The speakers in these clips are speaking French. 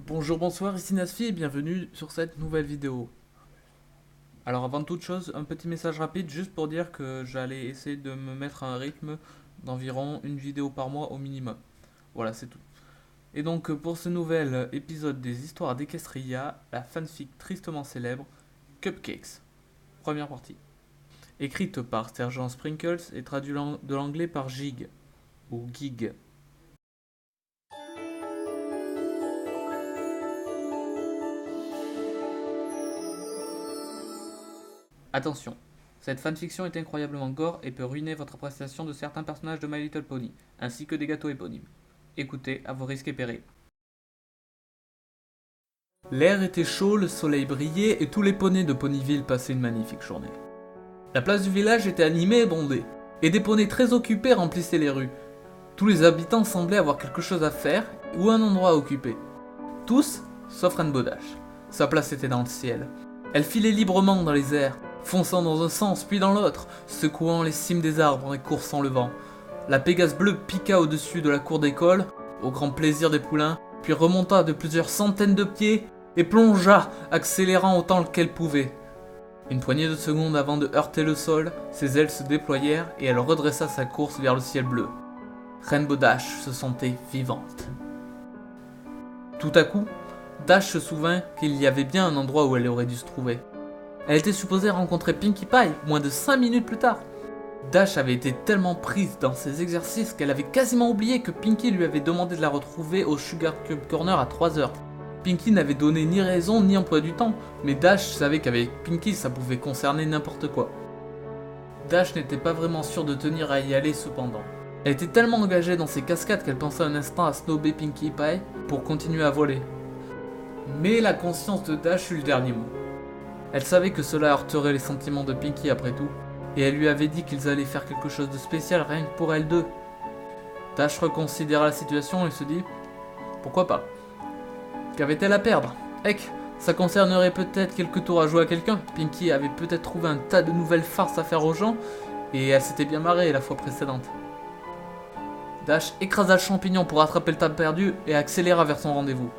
Bonjour, bonsoir, ici Nasfi et bienvenue sur cette nouvelle vidéo. Alors avant toute chose, un petit message rapide juste pour dire que j'allais essayer de me mettre à un rythme d'environ une vidéo par mois au minimum. Voilà, c'est tout. Et donc pour ce nouvel épisode des histoires d'Equestria, la fanfic tristement célèbre, Cupcakes. Première partie. Écrite par Sergeant Sprinkles et traduite de l'anglais par Gig, ou Gig. Attention, cette fanfiction est incroyablement gore et peut ruiner votre appréciation de certains personnages de My Little Pony, ainsi que des gâteaux éponymes. Écoutez à vos risques et périls. L'air était chaud, le soleil brillait et tous les poneys de Ponyville passaient une magnifique journée. La place du village était animée et bondée, et des poneys très occupés remplissaient les rues. Tous les habitants semblaient avoir quelque chose à faire ou un endroit à occuper. Tous, sauf Rainbow Dash. Sa place était dans le ciel. Elle filait librement dans les airs, fonçant dans un sens puis dans l'autre, secouant les cimes des arbres et coursant le vent. La Pégase bleue piqua au-dessus de la cour d'école, au grand plaisir des poulains, puis remonta de plusieurs centaines de pieds et plongea, accélérant autant qu'elle pouvait. Une poignée de secondes avant de heurter le sol, ses ailes se déployèrent et elle redressa sa course vers le ciel bleu. Rainbow Dash se sentait vivante. Tout à coup, Dash se souvint qu'il y avait bien un endroit où elle aurait dû se trouver. Elle était supposée rencontrer Pinkie Pie moins de 5 minutes plus tard. Dash avait été tellement prise dans ses exercices qu'elle avait quasiment oublié que Pinkie lui avait demandé de la retrouver au Sugar Cube Corner à 3h. Pinkie n'avait donné ni raison ni emploi du temps, mais Dash savait qu'avec Pinkie ça pouvait concerner n'importe quoi. Dash n'était pas vraiment sûre de tenir à y aller cependant. Elle était tellement engagée dans ses cascades qu'elle pensait un instant à snober Pinkie Pie pour continuer à voler. Mais la conscience de Dash eut le dernier mot. Elle savait que cela heurterait les sentiments de Pinkie après tout, et elle lui avait dit qu'ils allaient faire quelque chose de spécial rien que pour elles deux. Dash reconsidéra la situation et se dit « Pourquoi pas ?» Qu'avait-elle à perdre? Heck, ça concernerait peut-être quelques tours à jouer à quelqu'un. Pinkie avait peut-être trouvé un tas de nouvelles farces à faire aux gens, et elle s'était bien marrée la fois précédente. Dash écrasa le champignon pour rattraper le temps perdu et accéléra vers son rendez-vous.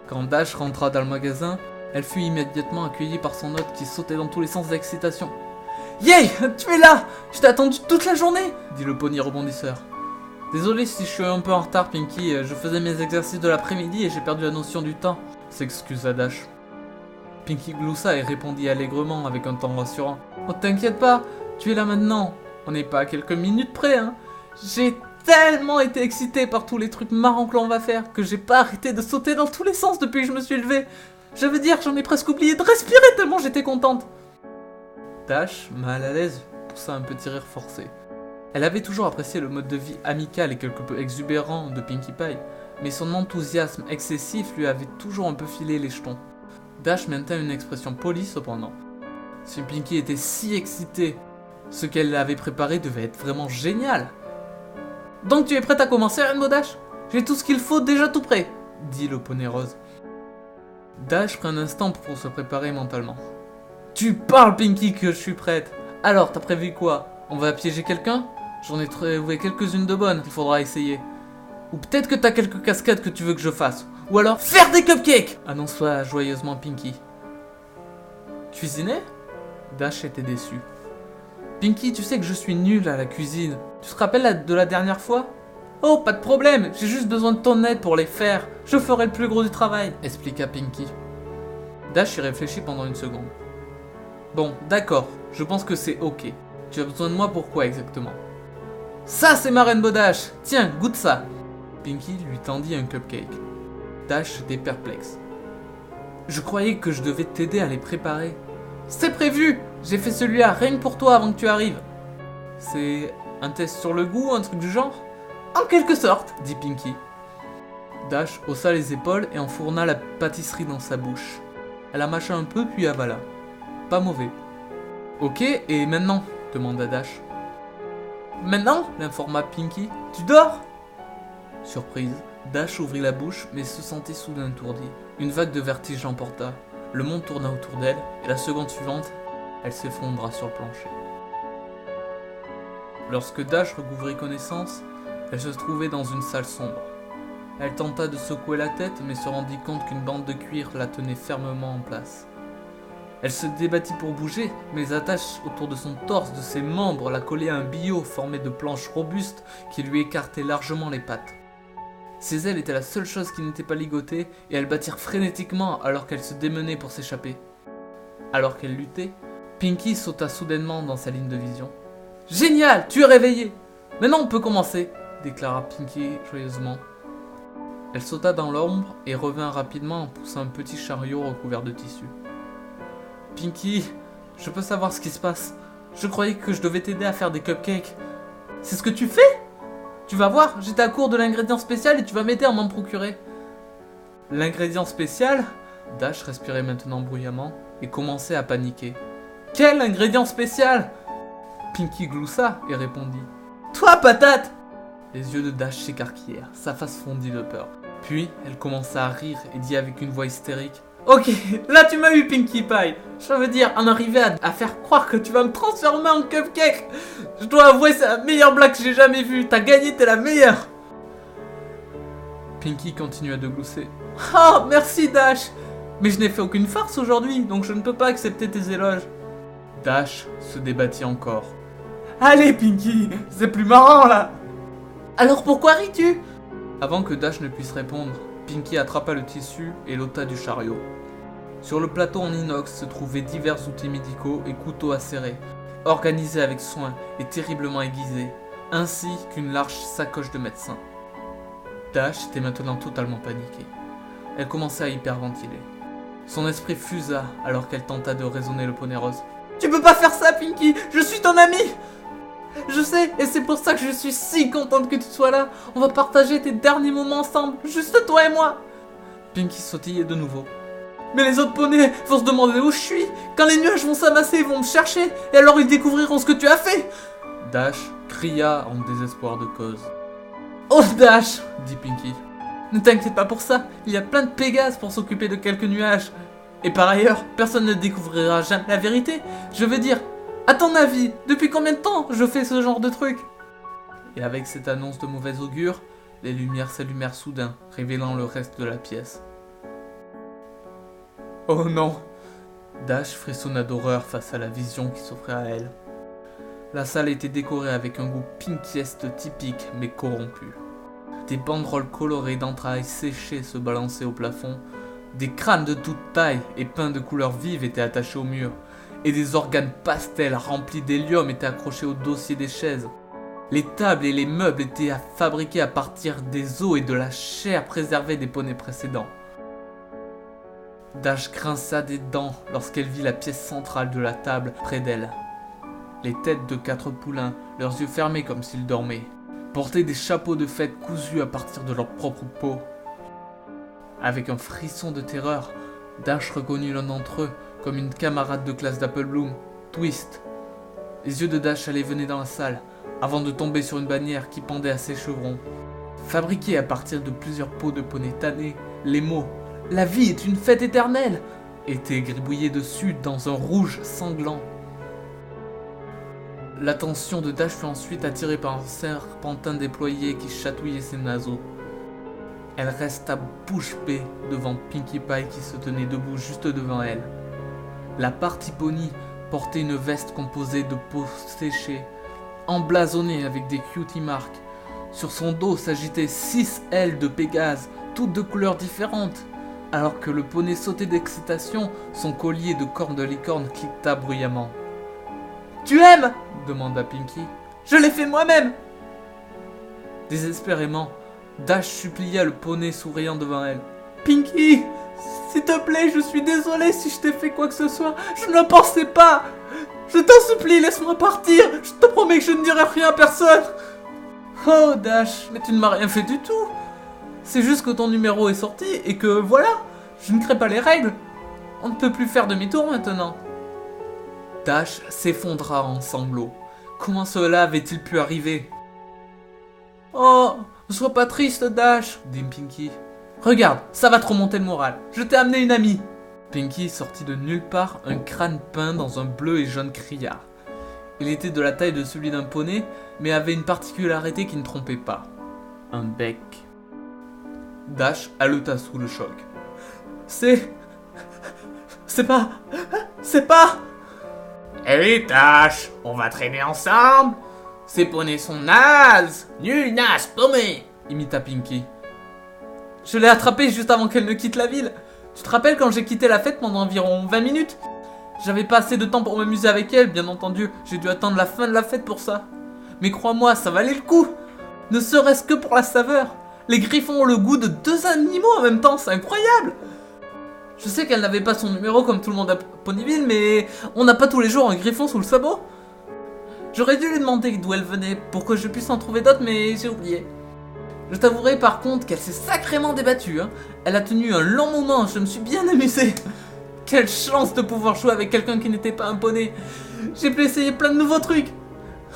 Quand Dash rentra dans le magasin, elle fut immédiatement accueillie par son hôte qui sautait dans tous les sens d'excitation. « Yay, tu es là! Je t'ai attendu toute la journée !» dit le pony rebondisseur. « Désolé si je suis un peu en retard, Pinkie, je faisais mes exercices de l'après-midi et j'ai perdu la notion du temps, » s'excusa Dash. Pinkie gloussa et répondit allègrement avec un ton rassurant. « Oh t'inquiète pas, tu es là maintenant, on n'est pas à quelques minutes près, hein. J'ai tellement été excité par tous les trucs marrants que l'on va faire que j'ai pas arrêté de sauter dans tous les sens depuis que je me suis levé. Je veux dire, j'en ai presque oublié de respirer tellement j'étais contente. » Dash, mal à l'aise, poussa un petit rire forcé. Elle avait toujours apprécié le mode de vie amical et quelque peu exubérant de Pinkie Pie, mais son enthousiasme excessif lui avait toujours un peu filé les jetons. Dash maintint une expression polie cependant. Si Pinkie était si excitée, ce qu'elle avait préparé devait être vraiment génial. « Donc tu es prête à commencer, Rainbow Dash? J'ai tout ce qu'il faut, déjà tout prêt, » dit le poney rose. Dash prit un instant pour se préparer mentalement. « Tu parles, Pinkie, que je suis prête. Alors, t'as prévu quoi? On va piéger quelqu'un? J'en ai trouvé quelques-unes de bonnes qu'il faudra essayer. Ou peut-être que t'as quelques cascades que tu veux que je fasse. Ou alors, faire des cupcakes !» annonça joyeusement Pinkie. Cuisiner? Dash était déçu. « Pinkie, tu sais que je suis nulle à la cuisine. Tu te rappelles de la dernière fois? » « Oh, pas de problème, j'ai juste besoin de ton aide pour les faire. Je ferai le plus gros du travail, » expliqua Pinkie. Dash y réfléchit pendant une seconde. « Bon, d'accord, je pense que c'est ok. Tu as besoin de moi pour quoi exactement? »« Ça, c'est ma Rainbow Dash. Tiens, goûte ça. » Pinkie lui tendit un cupcake. Dash était perplexe. « Je croyais que je devais t'aider à les préparer. »« C'est prévu. J'ai fait celui-là rien que pour toi avant que tu arrives. »« C'est un test sur le goût, un truc du genre? » « En quelque sorte, » dit Pinkie. Dash haussa les épaules et enfourna la pâtisserie dans sa bouche. Elle la mâcha un peu puis avala. Pas mauvais. « Ok, et maintenant ?» demanda Dash. « Maintenant ?» l'informa Pinkie. « Tu dors ?» Surprise, Dash ouvrit la bouche mais se sentit soudain étourdie. Une vague de vertige l'emporta. Le monde tourna autour d'elle et la seconde suivante, elle s'effondra sur le plancher. Lorsque Dash recouvrit connaissance, elle se trouvait dans une salle sombre. Elle tenta de secouer la tête, mais se rendit compte qu'une bande de cuir la tenait fermement en place. Elle se débattit pour bouger, mais les attaches autour de son torse, de ses membres, la collaient à un billot formé de planches robustes qui lui écartaient largement les pattes. Ses ailes étaient la seule chose qui n'était pas ligotée, et elles battirent frénétiquement alors qu'elle se démenait pour s'échapper. Alors qu'elle luttait, Pinky sauta soudainement dans sa ligne de vision. « Génial, tu es réveillée! Maintenant on peut commencer !» déclara Pinky joyeusement. Elle sauta dans l'ombre et revint rapidement en poussant un petit chariot recouvert de tissu. « Pinky, je peux savoir ce qui se passe. Je croyais que je devais t'aider à faire des cupcakes. C'est ce que tu fais? Tu vas voir, j'étais à court de l'ingrédient spécial et tu vas m'aider à m'en procurer. » L'ingrédient spécial? Dash respirait maintenant bruyamment et commençait à paniquer. « Quel ingrédient spécial ?» Pinky gloussa et répondit. « Toi, patate !» Les yeux de Dash s'écarquillèrent, sa face fondit de peur. Puis, elle commença à rire et dit avec une voix hystérique. « Ok, là tu m'as eu, Pinkie Pie. Je veux dire, en arriver à faire croire que tu vas me transformer en cupcake. Je dois avouer, c'est la meilleure blague que j'ai jamais vue. T'as gagné, t'es la meilleure. » Pinky continua de glousser. « Oh, merci Dash. Mais je n'ai fait aucune farce aujourd'hui, donc je ne peux pas accepter tes éloges. » Dash se débattit encore. « Allez, Pinky, c'est plus marrant là. » « Alors pourquoi ris-tu » Avant que Dash ne puisse répondre, Pinky attrapa le tissu et l'ôta du chariot. Sur le plateau en inox se trouvaient divers outils médicaux et couteaux acérés, organisés avec soin et terriblement aiguisés, ainsi qu'une large sacoche de médecin. Dash était maintenant totalement paniquée. Elle commençait à hyperventiler. Son esprit fusa alors qu'elle tenta de raisonner le poney rose. « Tu peux pas faire ça, Pinky, je suis ton ami !» Je sais, et c'est pour ça que je suis si contente que tu sois là. On va partager tes derniers moments ensemble, juste toi et moi. Pinky sautillait de nouveau. Mais les autres poneys vont se demander où je suis. Quand les nuages vont s'amasser, ils vont me chercher, et alors ils découvriront ce que tu as fait. Dash cria en désespoir de cause. Oh Dash, dit Pinky. Ne t'inquiète pas pour ça, il y a plein de Pégases pour s'occuper de quelques nuages. Et par ailleurs, personne ne découvrira jamais la vérité. Je veux dire... À ton avis, depuis combien de temps je fais ce genre de truc? Et avec cette annonce de mauvais augure, les lumières s'allumèrent soudain, révélant le reste de la pièce. Oh non! Dash frissonna d'horreur face à la vision qui s'offrait à elle. La salle était décorée avec un goût pinkieste typique mais corrompu. Des banderoles colorées d'entrailles séchées se balançaient au plafond, des crânes de toute taille et peints de couleurs vives étaient attachés au mur, et des organes pastels remplis d'hélium étaient accrochés au dossier des chaises. Les tables et les meubles étaient fabriqués à partir des os et de la chair préservée des poneys précédents. Dash grinça des dents lorsqu'elle vit la pièce centrale de la table près d'elle. Les têtes de 4 poulains, leurs yeux fermés comme s'ils dormaient, portaient des chapeaux de fête cousus à partir de leur propre peau. Avec un frisson de terreur, Dash reconnut l'un d'entre eux comme une camarade de classe d'Apple-Bloom, Twist. Les yeux de Dash allaient et venaient dans la salle, avant de tomber sur une bannière qui pendait à ses chevrons. Fabriquée à partir de plusieurs peaux de poney tannés, les mots « La vie est une fête éternelle » étaient gribouillés dessus dans un rouge sanglant. L'attention de Dash fut ensuite attirée par un serpentin déployé qui chatouillait ses naseaux. Elle resta bouche bée devant Pinkie Pie qui se tenait debout juste devant elle. La partie pony portait une veste composée de peau séchée, emblasonnée avec des cutie marks. Sur son dos s'agitaient 6 ailes de Pégase, toutes de couleurs différentes. Alors que le poney sautait d'excitation, son collier de cornes de licorne cliqueta bruyamment. « Tu aimes ?» demanda Pinky. « Je l'ai fait moi-même !» Désespérément, Dash supplia le poney souriant devant elle. « Pinky, s'il te plaît, je suis désolé si je t'ai fait quoi que ce soit. Je ne le pensais pas. Je t'en supplie, laisse-moi partir. Je te promets que je ne dirai rien à personne. » Oh Dash, mais tu ne m'as rien fait du tout. C'est juste que ton numéro est sorti et que voilà, je ne crée pas les règles. On ne peut plus faire demi-tour maintenant. Dash s'effondra en sanglots. Comment cela avait-il pu arriver? Oh, ne sois pas triste, Dash, dit Pinky. Regarde, ça va te remonter le moral. Je t'ai amené une amie. Pinky sortit de nulle part un crâne peint dans un bleu et jaune criard. Il était de la taille de celui d'un poney, mais avait une particularité qui ne trompait pas. Un bec. Dash haleta sous le choc. C'est pas... Hé Dash, on va traîner ensemble. Ces poneys sont nazes. Nul, naze, paumé. Imita Pinky. Je l'ai attrapée juste avant qu'elle ne quitte la ville. Tu te rappelles quand j'ai quitté la fête pendant environ 20 minutes? J'avais pas assez de temps pour m'amuser avec elle, bien entendu. J'ai dû attendre la fin de la fête pour ça. Mais crois-moi, ça valait le coup. Ne serait-ce que pour la saveur. Les griffons ont le goût de 2 animaux en même temps, c'est incroyable. Je sais qu'elle n'avait pas son numéro comme tout le monde à Ponyville, mais on n'a pas tous les jours un griffon sous le sabot. J'aurais dû lui demander d'où elle venait pour que je puisse en trouver d'autres, mais j'ai oublié. Je t'avouerai par contre qu'elle s'est sacrément débattue. Hein. Elle a tenu un long moment, je me suis bien amusé. Quelle chance de pouvoir jouer avec quelqu'un qui n'était pas un poney. J'ai pu essayer plein de nouveaux trucs.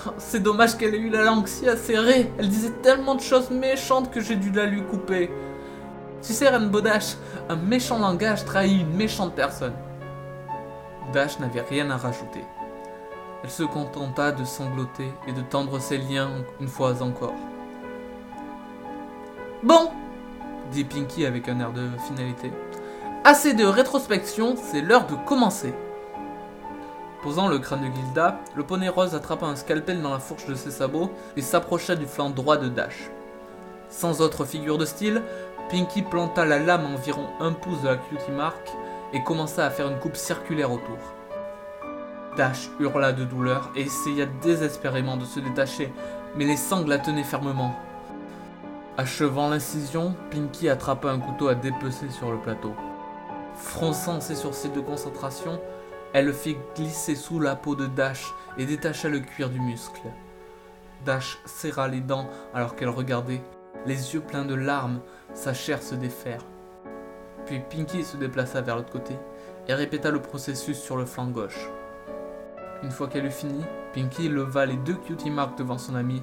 Oh, c'est dommage qu'elle ait eu la langue si acérée. Elle disait tellement de choses méchantes que j'ai dû la lui couper. Tu sais, Rainbow Dash, un méchant langage trahit une méchante personne. Dash n'avait rien à rajouter. Elle se contenta de sangloter et de tendre ses liens une fois encore. Bon, dit Pinky avec un air de finalité. Assez de rétrospection, c'est l'heure de commencer. Posant le crâne de Gilda, le poney rose attrapa un scalpel dans la fourche de ses sabots et s'approcha du flanc droit de Dash. Sans autre figure de style, Pinky planta la lame à environ 1 pouce de la cutie mark et commença à faire une coupe circulaire autour. Dash hurla de douleur et essaya désespérément de se détacher, mais les sangles la tenaient fermement. Achevant l'incision, Pinky attrapa un couteau à dépecer sur le plateau. Fronçant ses sourcils de concentration, elle le fit glisser sous la peau de Dash et détacha le cuir du muscle. Dash serra les dents alors qu'elle regardait, les yeux pleins de larmes, sa chair se défaire. Puis Pinky se déplaça vers l'autre côté et répéta le processus sur le flanc gauche. Une fois qu'elle eut fini, Pinky leva les 2 cutie marks devant son ami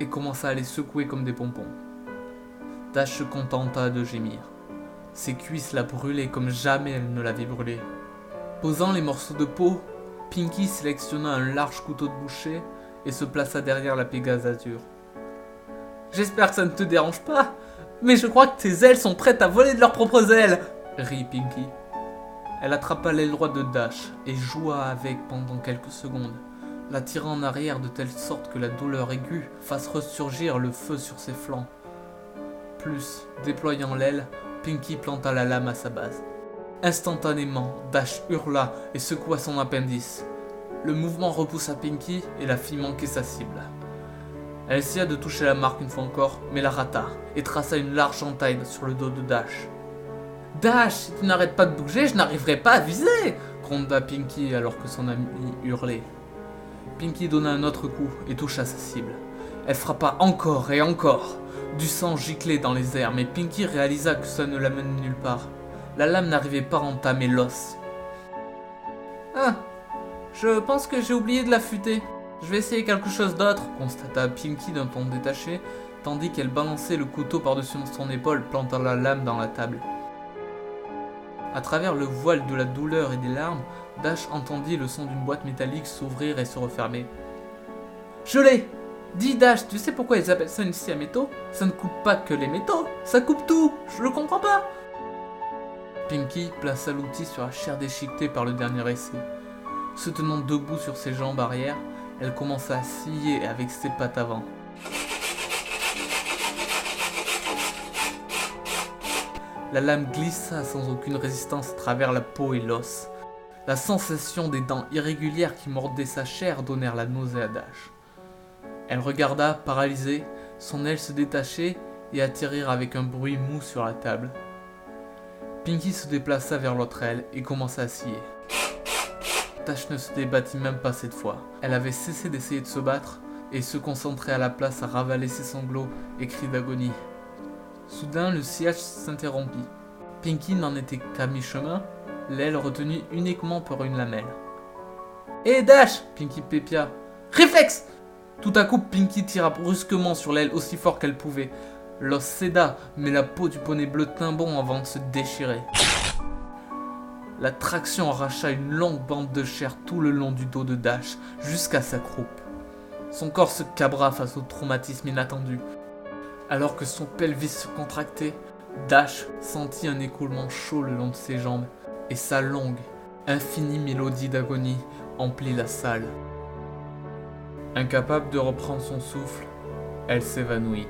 et commença à les secouer comme des pompons. Dash se contenta de gémir. Ses cuisses la brûlaient comme jamais elle ne l'avait brûlée. Posant les morceaux de peau, Pinky sélectionna un large couteau de boucher et se plaça derrière la Pégase azur. « J'espère que ça ne te dérange pas, mais je crois que tes ailes sont prêtes à voler de leurs propres ailes !» rit Pinky. Elle attrapa l'aile droite de Dash et joua avec pendant quelques secondes, la tirant en arrière de telle sorte que la douleur aiguë fasse ressurgir le feu sur ses flancs. Plus, déployant l'aile, Pinky planta la lame à sa base. Instantanément, Dash hurla et secoua son appendice. Le mouvement repoussa Pinky et la fit manquer sa cible. Elle essaya de toucher la marque une fois encore, mais la rata et traça une large entaille sur le dos de Dash. « Dash, si tu n'arrêtes pas de bouger, je n'arriverai pas à viser !» gronda Pinky alors que son ami hurlait. Pinky donna un autre coup et toucha sa cible. Elle frappa encore et encore. Du sang giclait dans les airs, mais Pinky réalisa que ça ne l'amène nulle part. La lame n'arrivait pas à entamer l'os. « Ah, je pense que j'ai oublié de l'affûter. Je vais essayer quelque chose d'autre, » constata Pinky d'un ton détaché, tandis qu'elle balançait le couteau par-dessus son épaule, plantant la lame dans la table. À travers le voile de la douleur et des larmes, Dash entendit le son d'une boîte métallique s'ouvrir et se refermer. « Je l'ai ! Dis Dash, tu sais pourquoi ils appellent ça une scie à métaux? Ça ne coupe pas que les métaux, ça coupe tout! Je le comprends pas !» Pinky plaça l'outil sur la chair déchiquetée par le dernier essai. Se tenant debout sur ses jambes arrière, elle commença à scier avec ses pattes avant. La lame glissa sans aucune résistance à travers la peau et l'os. La sensation des dents irrégulières qui mordaient sa chair donnèrent la nausée à Dash. Elle regarda, paralysée, son aile se détacher et atterrir avec un bruit mou sur la table. Pinky se déplaça vers l'autre aile et commença à scier. Dash ne se débattit même pas cette fois. Elle avait cessé d'essayer de se battre et se concentrait à la place à ravaler ses sanglots et cris d'agonie. Soudain, le sciage s'interrompit. Pinky n'en était qu'à mi-chemin, l'aile retenue uniquement par une lamelle. « Hé Dash !» Pinky pépia. « Réflexe !» Tout à coup, Pinky tira brusquement sur l'aile aussi fort qu'elle pouvait. L'os céda, mais la peau du poney bleu tint bon avant de se déchirer. La traction arracha une longue bande de chair tout le long du dos de Dash, jusqu'à sa croupe. Son corps se cabra face au traumatisme inattendu. Alors que son pelvis se contractait, Dash sentit un écoulement chaud le long de ses jambes, et sa longue, infinie mélodie d'agonie emplit la salle. Incapable de reprendre son souffle, elle s'évanouit.